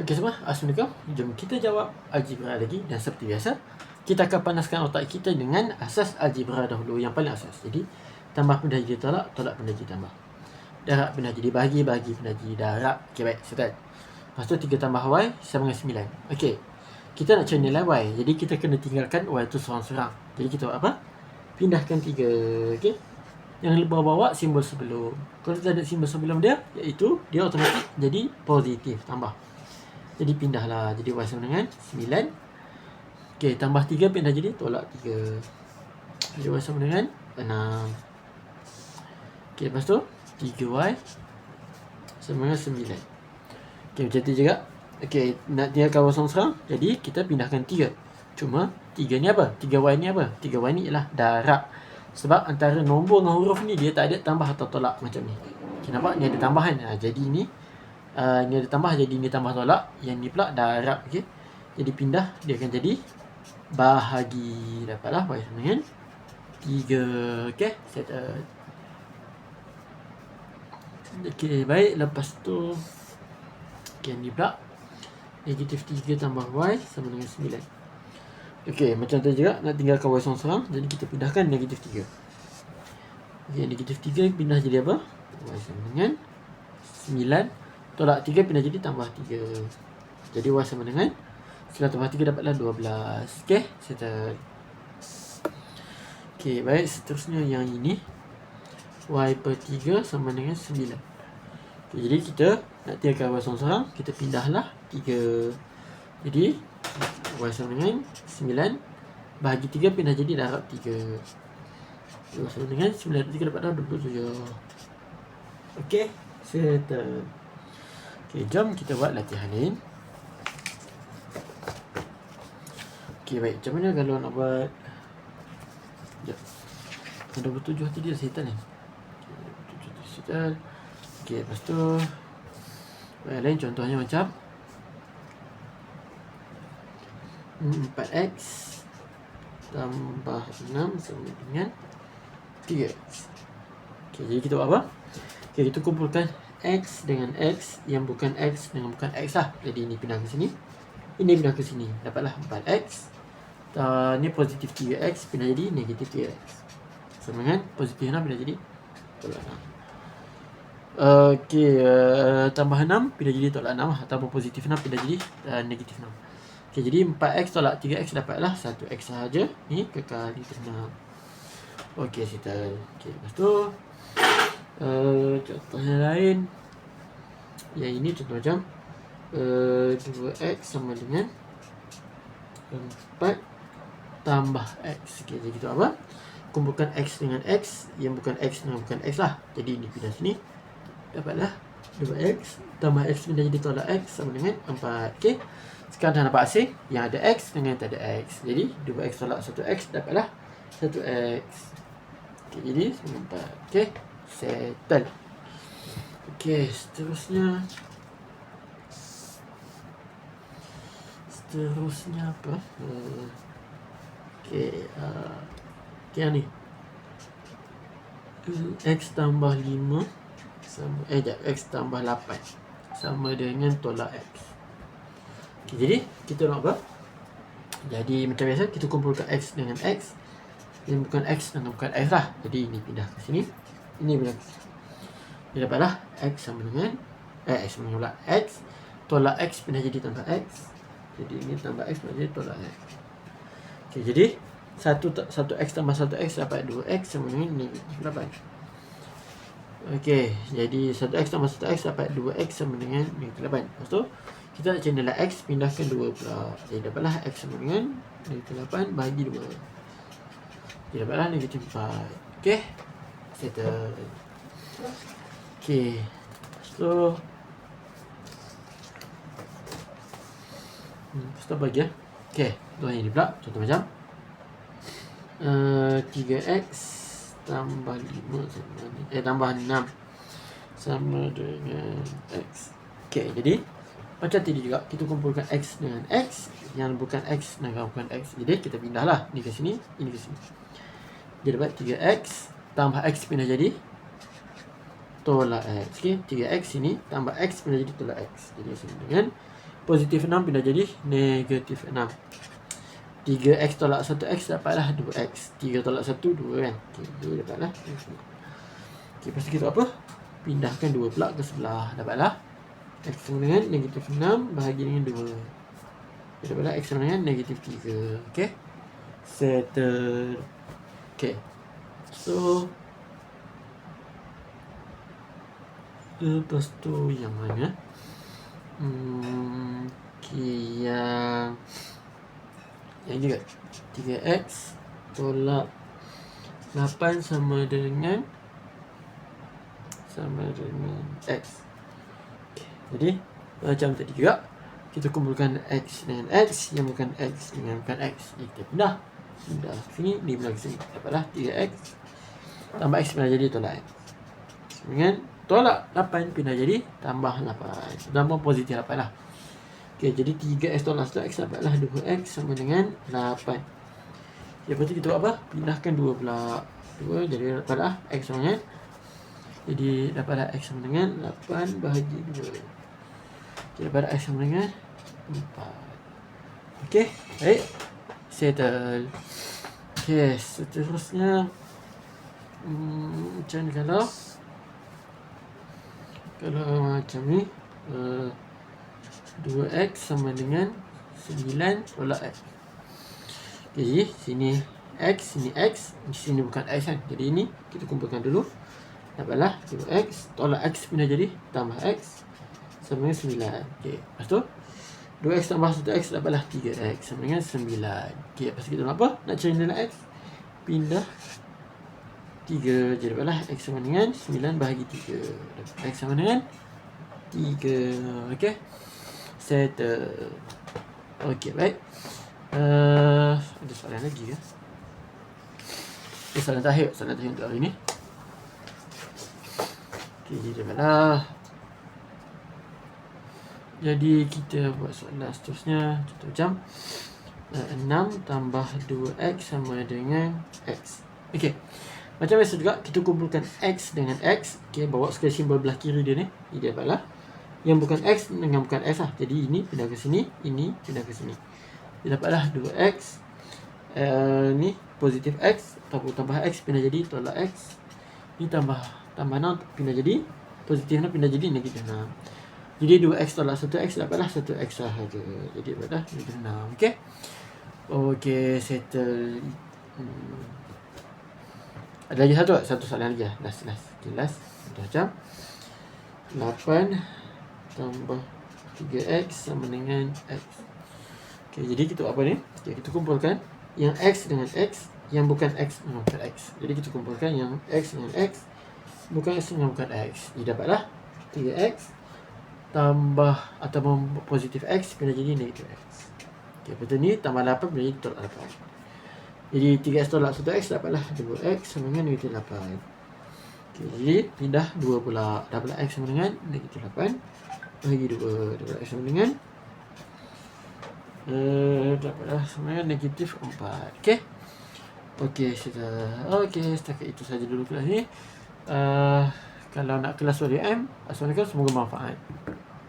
Okey semua, assalamualaikum. Jom kita jawab algebra lagi, dan seperti biasa kita akan panaskan otak kita dengan asas algebra dahulu, yang paling asas. Jadi tambah pindah jadi tolak, tolak pindah jadi tambah, darab pindah jadi bahagi, bahagi pindah jadi darab. Okey baik, start. Lepas tu 3 tambah y sama dengan 9. Okey, kita nak cari nilai y, jadi kita kena tinggalkan y tu seorang-seorang. Jadi kita buat apa? Pindahkan 3. Okey, yang bawa simbol sebelum. Kalau kita ada simbol sebelum dia, iaitu dia automatik jadi positif, tambah. Jadi pindahlah, jadi y sama dengan 9. Okey, tambah 3 pindah jadi tolak 3. Jadi y sama dengan 6. Okey, lepas tu 3y sama dengan 9. Okey, macam tu juga. Okey, nak tinggalkan y seorang, jadi kita pindahkan 3. Cuma 3 ni apa? 3y ni apa? 3y ni ialah darab. Sebab antara nombor dengan huruf ni dia tak ada tambah atau tolak macam ni. Okay, nampak? Ni ada tambahan. Jadi ni ni ada tambah, jadi ni tambah tolak. Yang ni pula darab. Okey, jadi pindah, dia akan jadi bahagi. Dapatlah y sama dengan 3. Okey, settle. Okey, baik. Lepas tu okey, ni pula negatif 3 tambah y sama dengan 9. Okey, macam tu juga nak tinggalkan y seorang-seorang, jadi kita pindahkan negatif 3. Okey, negatif 3 pindah jadi apa? Y sama dengan 9. Tolak 3 pindah jadi tambah 3. Jadi y sama dengan 9 tambah 3 dapatlah 12. Okey, settle. Okey, baik. Seterusnya yang ini, y per 3 sama dengan 9. Okay, jadi kita nak tinggalkan y seorang-seorang, kita pindahlah 3. Jadi y sama dengan 9 bahagi 3 pindah jadi darab 3. Y sama dengan 9 darab 3 dapatlah 27. Okey, settle. Okey, jom kita buat latihan lain. Okey, baik. Macam mana kalau nak buat? Sekejap. 27 tadi dah settle ni. Okay, 27 tadi settle. Okey, lepas tu yang lain contohnya macam 4x tambah 6 sama dengan 3x. Okey, jadi kita buat apa? Okey, kita kumpulkan x dengan x yang bukan x dengan bukan x lah. Jadi ini pindah ke sini, ini pindah ke sini, dapatlah 4x. Ni positif 3x pindah jadi negatif 3x sama dengan positif 6 pindah jadi tolak 6. Okey, tambah 6 pindah jadi tolak 6 ataupun positif 6 pindah jadi negatif 6. Okey, jadi 4x tolak 3x dapatlah 1x sahaja. Ni kekal di tengah. Okey, settle. Okey, lepas tu contoh yang lain. Yang ini contoh macam 2x sama dengan 4 tambah x. Okey, jadi kita apa? Kumpulkan x dengan x yang bukan x dengan bukan x lah. Jadi ini pindah sini, dapatlah 2x tambah x pindah jadi tolak x sama dengan 4. Okey, sekarang dah nampak asing yang ada x dengan tak ada x. Jadi 2x tolak 1x dapatlah 1x. Okey, jadi 4. Okey, settle. Okey, seterusnya apa? Okey, yang ni x tambah 5 sama x tambah 8 sama dengan tolak x. Okay, jadi kita nak apa? Jadi macam biasa kita kumpulkan x dengan x yang bukan x dengan bukan x lah. Jadi ini pindah ke sini, ini pindah ke sini. Dia dapatlah x sama dengan x sama dengan x tolak x pindah jadi tambah x. Jadi ini tambah x pindah jadi tolak x. Okay, jadi 1x tambah 1x dapat 2x sama dengan negatif 8. Okey, jadi 1x tambah 1x dapat 2x sama dengan negatif 8. Lepas tu kita nak cari nilai x, pindahkan 2 pula. Jadi dapatlah x sama dengan negatif 8 bahagi 2. Jadi dapatlah negatif 4. Okey, settle. Okey, so lepas tu apa lagi ya? Okey, contoh ini pula. Contoh macam 3x tambah 5 tambah 6 sama dengan x. Okey, jadi macam tadi juga kita kumpulkan x dengan x yang bukan x dengan bukan x. Jadi kita pindahlah ni ke sini, ini ke sini. Jadi dapat 3x tambah x pindah jadi tolak x. Okey, 3x ini tambah x pindah jadi tolak x. Jadi sama dengan positif 6 pindah jadi negatif 6. 3x tolak 1x dapatlah 2x. 3 tolak 1 2 kan. Okay, 2 dapatlah. Okay, lepas tu kita apa? Pindahkan 2 pula ke sebelah. Dapatlah x sama dengan negatif 6 bahagi dengan 2. Dapatlah x sama dengan negatif 3. Okay, settle. Okay, so lepas tu yang mana? Okay, yang juga 3x tolak 8 sama dengan x. Okay, jadi macam tadi juga kita kumpulkan x dengan x, yang bukan x dengan bukan x. Jadi kita pindah ke sini, ni pindah ke sini. Dapatlah 3x tambah x pindah jadi tolak x. Dengan tolak 8 pindah jadi tambah 8. Tambah positif 8 lah. Okay, jadi 3x tolak 1x dapatlah 2x sama dengan 8. Okay, lepas tu kita buat apa? Pindahkan 2 pula. 2 jadi dapatlah x sama dengan, jadi dapatlah x sama dengan 8 bahagi 2. Okay, dapatlah x sama dengan 4. Okay, baik. Settle. Okay, seterusnya macam ni kalau macam ni 2x sama dengan 9 tolak x. Okay, jadi sini x, sini x, sini bukan x kan. Jadi ini kita kumpulkan dulu. Dapatlah 2x tolak x pindah jadi tambah x sama dengan 9. Okay, lepas tu 2x tambah 1x dapatlah 3x sama dengan 9. Okay, lepas tu kita nak apa? Nak cari nilai x. Pindah 3. Jadi dapatlah x sama dengan 9 bahagi 3. X sama dengan 3. Okay, settle. Okay, baik. Ada soalan lagi ke? Soalan terakhir untuk hari ni. Okay, jadi dapatlah. Jadi kita buat soalan seterusnya. Contoh macam 6 tambah 2x sama dengan x. Okay, macam biasa juga kita kumpulkan x dengan x. Okay, bawa sekali simbol belah kiri dia ni. Jadi dapatlah yang bukan x dengan bukan x lah. Jadi ini pindah ke sini, ini pindah ke sini. Jadi dapatlah 2x ni positif x tambah x pindah jadi tolak x. Ini tambah 6 pindah jadi positif 6 pindah jadi negatif 6. Jadi 2x tolak 1x dapatlah 1x sahaja. Jadi dapatlah negatif 6. Okay, okay, settle. Ada lagi satu soalan lagi lah. Last. Jelas. Macam 8 tambah 3x sama dengan x. Okay, jadi kita buat apa ni? Okay, kita kumpulkan yang x dengan x, yang bukan x dengan bukan x. Jadi kita kumpulkan yang x dengan x, bukan x dengan bukan x. Jadi dapatlah 3x tambah ataupun positif x pindah jadi negatif x. Okay, betul ni tambah 8 pindah jadi tolak 8. Jadi 3x tolak 1x dapatlah 2x sama dengan negatif 8. Okay, jadi pindah 2 pula. Dapatlah x sama dengan negatif 8 bahagi 2. Dapatlah x sama dengan dapatlah sama dengan negatif 4. Okay, okay, sudah. Okay, setakat itu saja dulu kelas ni. Kalau nak kelas WM, assalamualaikum, semoga manfaat.